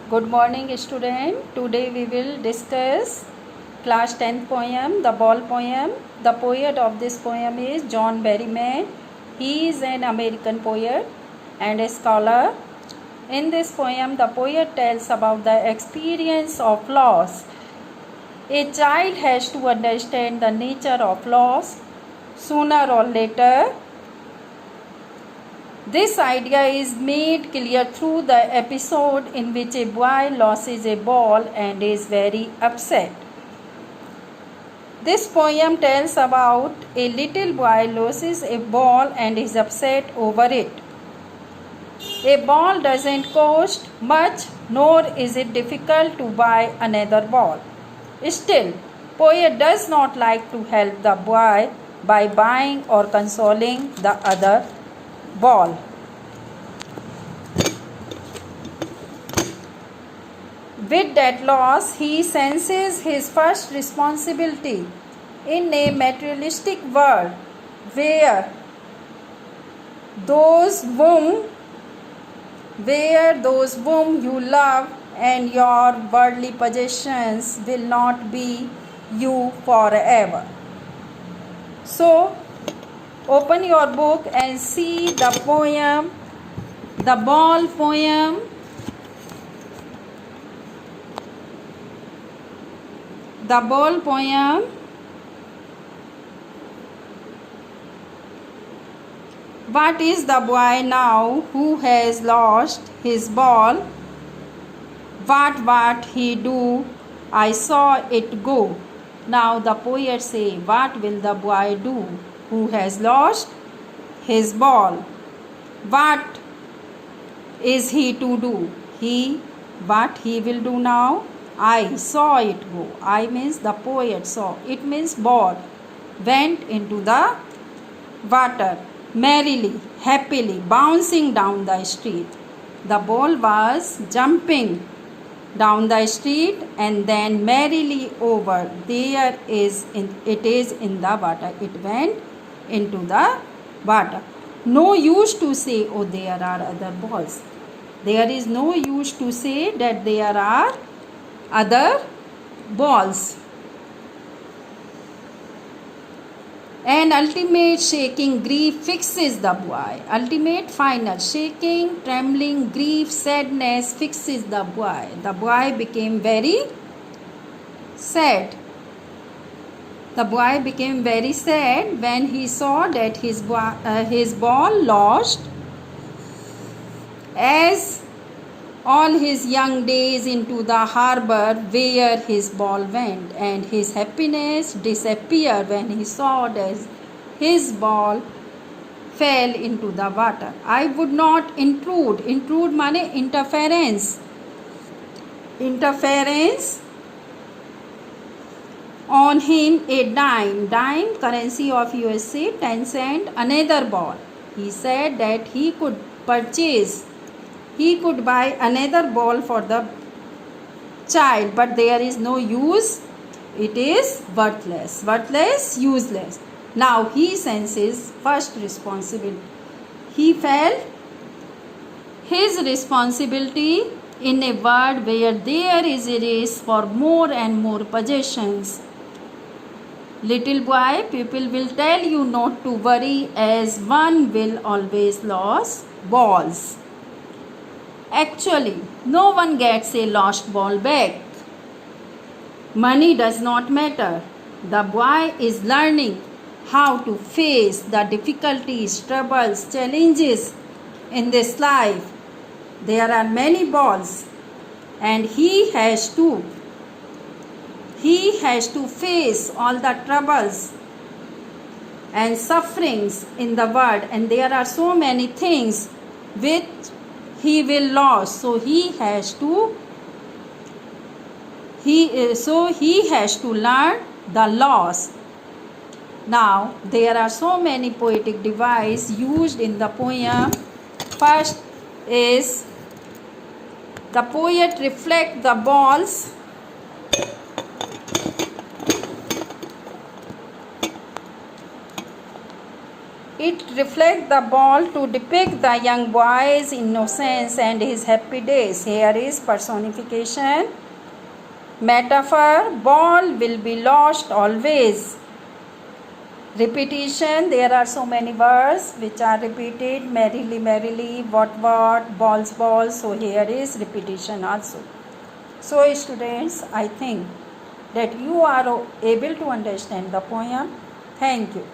Good morning, student. Today we will discuss class 10th poem, The Ball poem. The poet of this poem is John Berryman. He is an American poet and a scholar. In this poem, the poet tells about the experience of loss. A child has to understand the nature of loss sooner or later. This idea is made clear through the episode in which a boy loses a ball and is very upset. This poem tells about a little boy loses a ball and is upset over it. A ball doesn't cost much, nor is it difficult to buy another ball. Still, poet does not like to help the boy by buying or consoling the other ball. With that loss, he senses his first responsibility in a materialistic world where those whom you love and your worldly possessions will not be you forever. So, open your book and see the poem, The Ball poem. The Ball poem. What is the boy now who has lost his ball? What he do? I saw it go. Now the poet say, what will the boy do who has lost his ball? What is he to do? What he will do now? I saw it go. I means the poet saw. It means ball went into the water merrily, happily, bouncing down the street. The ball was jumping down the street and then merrily over. It is in the water. It went into the water. No use to say, oh, there are other balls. There is no use to say that there are other balls. An ultimate shaking grief fixes the boy. Ultimate final shaking, trembling, grief, sadness fixes the boy. The boy became very sad. The boy became very sad when he saw that his ball lost, as all his young days into the harbor where his ball went, and his happiness disappeared when he saw that his ball fell into the water. I would not intrude means interference on him a dime currency of USA 10 cent another ball. He said that he could buy another ball for the child, but there is no use. It is worthless, useless. Now he senses first responsibility. He felt his responsibility in a world where there is a race for more and more possessions. Little boy, people will tell you not to worry, as one will always lose balls. Actually, no one gets a lost ball back. Money does not matter. The boy is learning how to face the difficulties, troubles, challenges in this life. There are many balls, and he has to face all the troubles and sufferings in the world, and there are so many things which he will lose, so he has to learn the loss. Now there are so many poetic devices used in the poem. First is the poet reflect the balls. it reflects the ball to depict the young boy's innocence and his happy days. Here is personification. Metaphor, ball will be lost always. Repetition, there are so many words which are repeated. Merrily, merrily, what, balls, balls. So here is repetition also. So students, I think that you are able to understand the poem. Thank you.